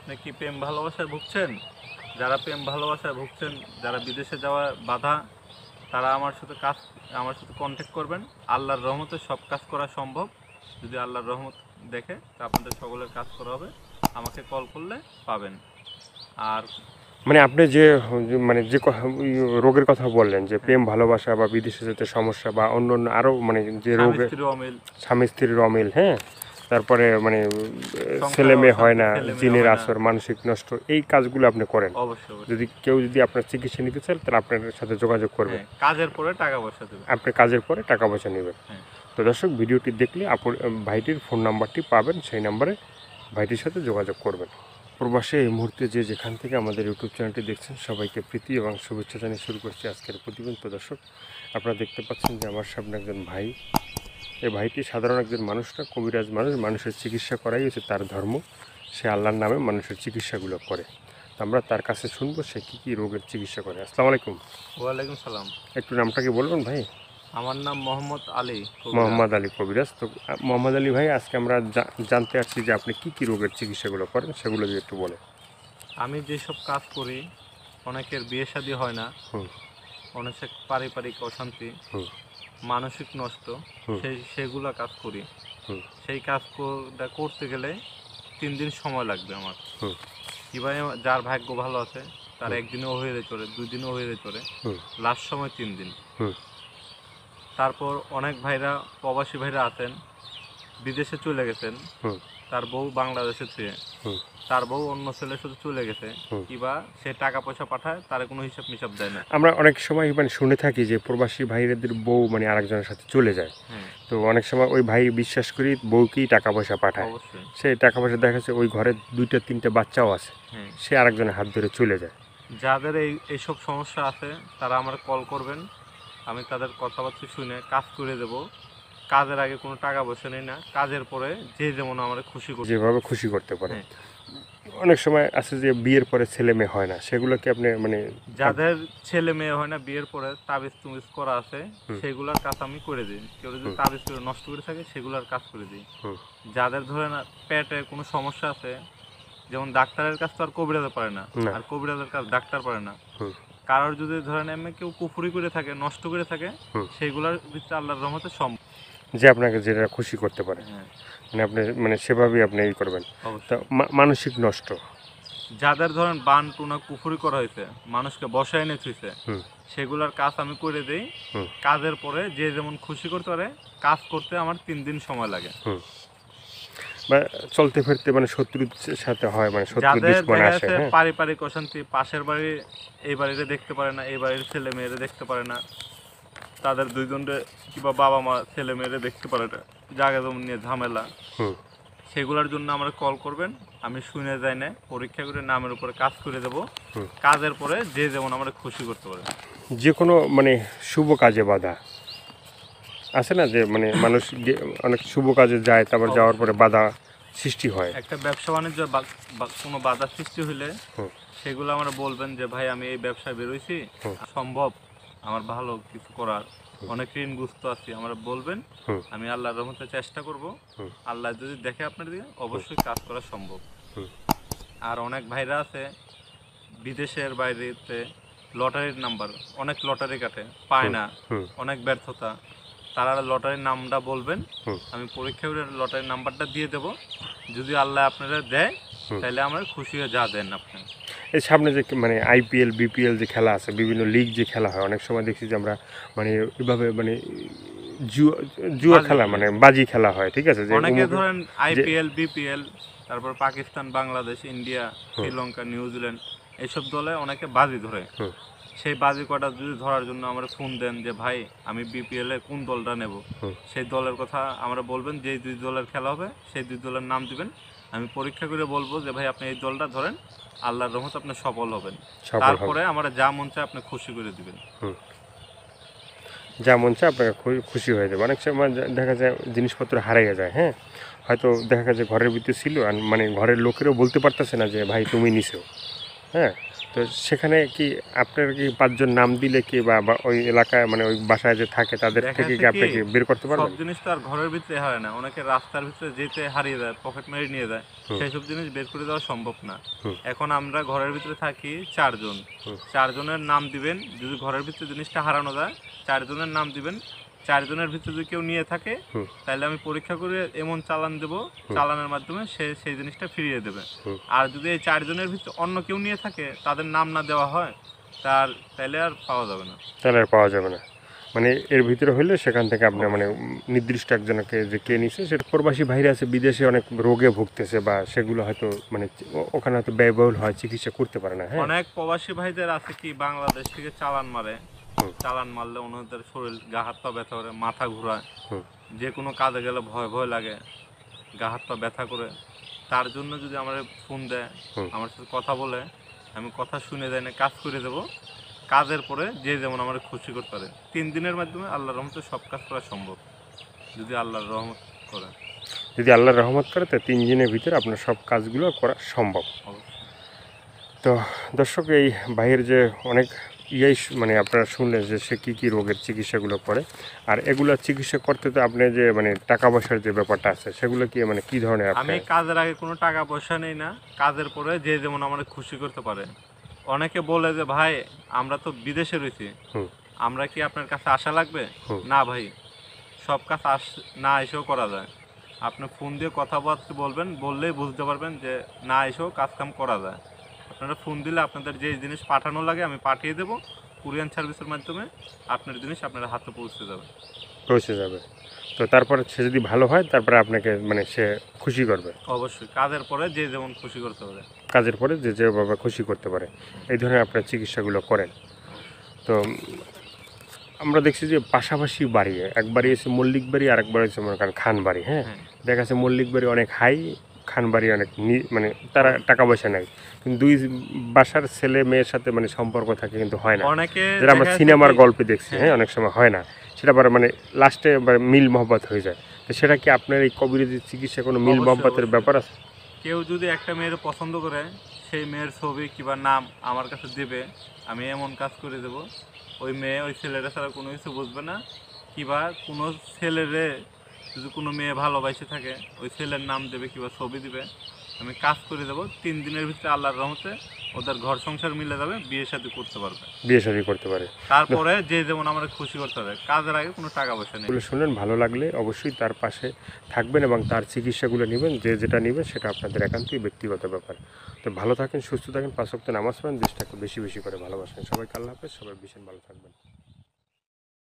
আপনি কি প্রেম ভালোবাসায় ভুগছেন? যারা প্রেম ভালোবাসায় ভুগছেন, যারা বিদেশে যাওয়া বাধা, তারা আমার সাথে কন্ট্যাক্ট করবেন। আল্লাহর রহমতে সব কাজ করা সম্ভব। যদি আল্লাহর রহমত দেখে তা আপনাদের সকলের কাজ করা হবে। আমাকে কল করলে পাবেন। আর মানে আপনি যে মানে যে রোগের কথা বললেন যে হ্যাঁ, প্রেম ভালোবাসা বা বিদেশে যেতে সমস্যা বা অন্য অন্য আরও মানে যে স্বামী রোগে স্ত্রী অমিল, স্বামী স্ত্রীর অমিল, হ্যাঁ, তারপরে মানে ছেলে সংসারে মেয়ে হয় অশান্তি, না, ছেলে মেয়ে জিনের হয় না। আসর, মানসিক নষ্ট, এই কাজগুলো আপনি করেন। অবশ্যই অবশ্যই। যদি কেউ যদি আপনার চিকিৎসা নিতে চায় তাহলে আপনার সাথে যোগাযোগ করবে। হ্যাঁ, কাজের পরে টাকা পয়সা দেবে। আপনি কাজের পরে টাকা পয়সা নেবেন। হ্যাঁ, তো দর্শক, ভিডিওটি দেখলে ভাইটির ফোন নাম্বারটি পাবেন, সেই নাম্বারে ভাইটির সাথে যোগাযোগ করবেন। প্রবাসে এই মুহূর্তে যে যেখান থেকে আমাদের ইউটিউব চ্যানেলটি দেখছেন সবাইকে প্রীতি এবং শুভেচ্ছা জানিয়ে শুরু করছি আজকের প্রতিবেদন। তো দর্শক, আপনারা দেখতে পাচ্ছেন যে আমার সামনে একজন ভাই। এই ভাইটি সাধারণ একজন মানুষ না, কবিরাজ মানুষ। মানুষের চিকিৎসা করাই হচ্ছে তার ধর্ম। সে আল্লাহর নামে মানুষের চিকিৎসাগুলো করে। তো আমরা তার কাছে শুনবো সে কী কী রোগের চিকিৎসা করে। আসসালামু আলাইকুম। ওয়ালাইকুম সালাম। একটু নামটা কি বলবেন ভাই? আমার নাম মোহাম্মদ আলী কবিরাজ। মোহাম্মদ আলী কবিরাজ। তো মোহাম্মদ আলী ভাই, আজকে আমরা জানতে পারছি যে আপনি কী কী রোগের চিকিৎসাগুলো করেন, সেগুলো যদি একটু বলেন। আমি যেসব কাজ করি, অনেকের বিয়ে শাদী হয় না, হুম অনেক পারিবারিক অশান্তি, হুম মানসিক নষ্ট, হুম সেগুলা কাজ করি। হুম সেই কাজটা করতে গেলে 3 দিন সময় লাগবে আমার। হুম কীভাবে যার ভাগ্য ভালো আছে তার হুম একদিনেও হয়ে চলে, 2 দিনেও হয়ে চলে, হুম লাস্ট সময় 3 দিন। হুম তারপর অনেক ভাইরা, প্রবাসী ভাইরা আছেন, বিদেশে চলে গেছেন, হুম তার বউ বাংলাদেশে ছুঁয়ে, হুম তার বউ অন্য ছেলের সাথে চলে গেছে, হুম। কিংবা সে টাকা পয়সা পাঠায়, তার কোনো হিসাব মিসাব দেয় না। আমরা অনেক সময় মানে শুনে থাকি যে প্রবাসী ভাইদের বউ মানে আরেকজনের সাথে চলে যায়। হ্যাঁ, তো অনেক সময় ওই ভাই বিশ্বাস করি বউকেই টাকা পয়সা পাঠায়। অবশ্যই। সে টাকা পয়সা দেখা যাচ্ছে ওই ঘরে 2টা 3টা বাচ্চাও আছে, হ্যাঁ, সে আরেকজনের হাত ধরে চলে যায়। যাদের এইসব সমস্যা আছে তারা আমার কল করবেন। আমি তাদের কথাবার্তা শুনে কাজ করে দেব। কাজের আগে কোনো টাকা পয়সা নেই না, কাজের পরে যে যেমন আমার খুশি করতে। যেভাবে খুশি করতে পারে। হ্যাঁ, অনেক সময় আছে যে বিয়ের পরে ছেলে মেয়ে হয় না, সেগুলোকে আপনি মানে যাদের ছেলে মেয়ে হয় না, বিয়ের পরে তাবিজ তুমিজ করা আছে, হুম সেগুলোর কাজ আমি করে দিই। কেউ যদি হুম তাবিজ করে নষ্ট করে থাকে সেগুলোর কাজ করে দিই। হুম যাদের ধরেন পেটে কোনো সমস্যা আছে, যেমন ডাক্তারের কাজ তো আর কবিরাজে পারে না, না আর কবিরাজের কাজ ডাক্তার পারে না। হুম কারোর যদি ধরেন এমনি কেউ কুফুরি করে থাকে, নষ্ট করে থাকে, হুম সেইগুলোর ভিতরে আল্লাহর রহমতে সম্ভব। যে আপনাকে যেটা খুশি করতে পারে, হ্যাঁ, মানে আপনি মানে সেভাবেই আপনি ই করবেন। তো অবশ্যই। মানসিক নষ্ট। যাদের ধরেন বান টুনা কুফুরি করা হয়েছে, মানুষকে বসায় এনে থুইছে, হুম সেগুলোর কাজ আমি করে দিই। হুম কাজের পরে যে যেমন খুশি করতে পারে, কাজ করতে আমার 3 দিন সময় লাগে। হুম বা চলতে ফিরতে মানে শত্রুর সাথে হয়, মানে শত্রুর যাদের দুশ্মন দেখা আসে, যাচ্ছে হ্যাঁ। পারিবারিক অশান্তি, পাশের বাড়ি এই বাড়িতে দেখতে পারে না, এই বাড়ির ছেলে মেয়েরে দেখতে পারে না, তাদের দুইজনরে কিংবা বাবা মা ছেলে মেয়েরে দেখতে পারে না, জায়গা জমি নিয়ে ঝামেলা, হুম সেগুলোর জন্য আমার কল করবেন। আমি শুনে যাই না, পরীক্ষা করে নামের উপরে কাজ করে দেব। হুম কাজের পরে যে যেমন আমরা খুশি করতে পারে। যে কোনো মানে শুভ কাজে বাধা আছে না, যে মানে মানুষ অনেক শুভ কাজে যায়, তারপর যাওয়ার পরে অবশ্যই। বাধা সৃষ্টি হয়। একটা ব্যবসা বাণিজ্য কোনো বাধা সৃষ্টি হলে হুম সেগুলো আমরা বলবেন যে ভাই আমি এই ব্যবসায় বেরোইছি, হুম সম্ভব আমার ভালো কিছু করার, হুম অনেক ঋণগ্রস্ত আছি, আমরা বলবেন। হুম আমি আল্লাহর রহমতে চেষ্টা করব। হুম আল্লাহ যদি দেখে আপনার দিকে, হুম অবশ্যই কাজ করা সম্ভব। হুম আর অনেক ভাইরা আছে বিদেশের বাইরেতে, লটারির নাম্বার, অনেক লটারি কাটে, পায় হুম না, হুম অনেক ব্যর্থতা, তারা লটারির নামটা বলবেন। হুম আমি পরীক্ষা করে লটারির নাম্বারটা দিয়ে দেব। যদি আল্লাহ আপনারা দেয়, হুম। তাহলে আমরা খুশি হয়ে যা দেন আপনি। এই সামনে যে মানে আইপিএল বিপিএল যে খেলা আছে, বিভিন্ন লিগ যে খেলা হয়, অনেক সময় দেখছি যে আমরা মানে এভাবে মানে জুয়া জুয়া বাজি খেলা, ধরে মানে বাজি খেলা হয়, ঠিক আছে, যে অনেকে অমুকে ধরেন যে আইপিএল বিপিএল, তারপর পাকিস্তান বাংলাদেশ ইন্ডিয়া হুম শ্রীলঙ্কা নিউজিল্যান্ড, এইসব দলে অনেকে বাজি ধরে। হুম সেই বাজি কটা যদি ধরার জন্য আমরা ফোন দেন যে ভাই আমি বিপিএল এ কোন দলটা নেব, হুম সেই দলের কথা আমরা বলবেন, যেই 2 দলের খেলা হবে সেই 2 দলের নাম দিবেন। আমি পরীক্ষা করে বলবো যে ভাই আপনি এই দলটা ধরেন, আল্লাহর রহমতে আপনি সফল হবেন। সফল হবে। তারপরে আমরা যা মন চায় আপনি খুশি করে দিবেন। হুম যা মন চায় আপনাকে খুশি হয়ে যাবে। অনেক সময় দেখা যায় জিনিসপত্র হারিয়ে যায়, হ্যাঁ, হয়তো দেখা যায় ঘরের ভিতরে ছিল আর মানে ঘরের লোকেরও বলতে পারতেছে না যে ভাই তুমি নিছো, হ্যাঁ, তো সেখানে কি আপনার কি 5 জন নাম দিলে কি বা ওই এলাকায় মানে ওই বাসায় যে থাকে তাদের দেখা থেকে কি যাচ্ছে আপনি কি, কি বের করতে সব পারবেন? জিনিস তো আর ঘরের ভিতরে হারায় না, অনেকে রাস্তার ভিতরে যেতে হারিয়ে যায়, পকেট মেরে নিয়ে যায়, হুম। সেই সব জিনিস বের করে দেওয়া সম্ভব না। হুম। এখন আমরা ঘরের ভিতরে থাকি 4 জন, হুম। 4 জনের নাম দিবেন, যদি ঘরের ভিতরে জিনিসটা হারানো যায় 4 জনের নাম দিবেন, 4 জনের ভিতরে যদি কেউ নিয়ে থাকে হুম। তাহলে আমি পরীক্ষা করে এমন চালান দেব, হুম। চালানের মাধ্যমে সে সেই জিনিসটা ফিরিয়ে দেবে। হুম। আর যদি এই 4 জনের ভিতরে অন্য কেউ নিয়ে থাকে, তাদের নাম না দেওয়া হয়, তাহলে আর পাওয়া যাবে না। তাহলে আর পাওয়া যাবে না। মানে এর ভিতরে হইলে সেখান থেকে আপনার মানে অবশ্যই। নির্দিষ্ট একজনকে যে কে নিছে সেটা প্রবাসী ভাইরা আছে বিদেশে অনেক রোগে ভুগতেছে বা সেগুলো হয়তো মানে ওখানে হয়তো ব্যয়বহুল হয়, চিকিৎসা করতে পারে না। হ্যাঁ। অনেক প্রবাসী ভাইদের আছে কি বাংলাদেশ থেকে চালান মারে, হুম। চালান মারলে ওনাদের শরীর গা হাত পা ব্যথা করে, মাথা ঘোরায়, হুম। যে কোনো কাজে গেলে ভয় ভয় লাগে, গা হাত পা ব্যথা করে। তার জন্য যদি আমার ফোন দেয়, হুম। আমার সাথে কথা বলে, আমি কথা শুনে দেয় না কাজ করে দেবো। কাজের পরে যে যেমন আমার খুশি করতে পারে, 3 দিনের মাধ্যমে আল্লাহর রহমতে সব কাজ করা সম্ভব, যদি আল্লাহর রহমত করে। যদি আল্লাহর রহমত করে তো 3 দিনের ভিতরে আপনার সব কাজগুলো করা সম্ভব। অবশ্যই। তো দর্শক এই ভাইয়ের যে অনেক মানে আপনারা শুনলেন যে সে কী কী রোগের চিকিৎসাগুলো করে, আর এগুলো চিকিৎসা করতে তো আপনি যে মানে টাকা পয়সার যে ব্যাপারটা আছে সেগুলো কি মানে কী ধরনের আমি আপনি? কাজের আগে কোনো টাকা পয়সা নেই না, কাজের পরে যে যেমন আমার খুশি করতে পারে। অনেকে বলে যে ভাই আমরা তো বিদেশে রয়েছি, হুম। আমরা কি আপনার কাছে আসা লাগবে? হুম। না ভাই, সব কাজ না এসেও করা যায়। আপনি ফোন দিয়ে কথাবার্তা বলবেন, বললেই বুঝতে পারবেন যে না এসেও কাজকাম করা যায়। আপনারা ফোন দিলে আপনাদের যে জিনিস পাঠানো লাগে আমি পাঠিয়ে দেবো, কুরিয়ান সার্ভিসের মাধ্যমে আপনার জিনিস আপনার হাতে পৌঁছে যাবে। পৌঁছে যাবে। তো তারপরে সে যদি ভালো হয় তারপরে আপনাকে মানে সে খুশি করবে। অবশ্যই কাজের পরে যে যেমন খুশি করতে পারে। কাজের পরে যে যেভাবে খুশি করতে পারে এই ধরনের আপনার চিকিৎসাগুলো করেন। তো আমরা দেখছি যে পাশাপাশি বাড়ি, এক বাড়ি আছে মল্লিক বাড়ি আর এক বাড়ি হচ্ছে মনে করেন খান বাড়ি। হ্যাঁ। হ্যাঁ, দেখা যাচ্ছে মল্লিক বাড়ি অনেক হাই, খান বাড়ি অনেক মানে তারা টাকা পয়সা নেয়, কিন্তু দুই বাসার ছেলে মেয়ের সাথে মানে সম্পর্ক থাকে কিন্তু হয় না, অনেকে যেটা আমরা দেখা যাচ্ছে সিনেমার কি, গল্পে দেখছি। হ্যাঁ, হ্যাঁ, অনেক সময় হয় না, সেটা আবার মানে লাস্টে মিল মহব্বত হয়ে যায়। তো সেটা কি আপনার এই কবিরাজি চিকিৎসা কোনো মিল অবশ্যই, মহব্বতের অবশ্যই। ব্যাপার আছে? কেউ যদি একটা মেয়ের পছন্দ করে, সেই মেয়ের ছবি কিংবা নাম আমার কাছে দেবে, আমি এমন কাজ করে দেব, ওই মেয়ে ওই ছেলেটা ছাড়া কোনো কিছু বুঝবে না। কিংবা কোনো ছেলেরে যদি কোনো মেয়ে ভালোবাসে থাকে, ওই ছেলের নাম দেবে কিংবা ছবি দিবে, আমি কাজ করে দেবো। 3 দিনের ভিতরে আল্লাহর রহমতে ওদের ঘর সংসার মিলে যাবে, বিয়ে শাদী করতে পারবে। বিয়ে শাদী করতে পারে। তারপরে যে যেমন আমার খুশি করতে হবে, কাজের আগে কোনো টাকা পয়সা নেই। এগুলো শুনলেন, ভালো লাগলে অবশ্যই তার পাশে থাকবেন এবং তার চিকিৎসাগুলো নেবেন। যে যেটা নেবেন সেটা আপনাদের একান্তই ব্যক্তিগত ব্যাপার। তো ভালো থাকেন, সুস্থ থাকেন, 5 ওয়াক্ত নামাজ পড়েন, দেশটাকে বেশি বেশি করে ভালোবাসেন। সবাইকে আল্লাহ হাফেজ, সবাই ভীষণ ভালো থাকবেন।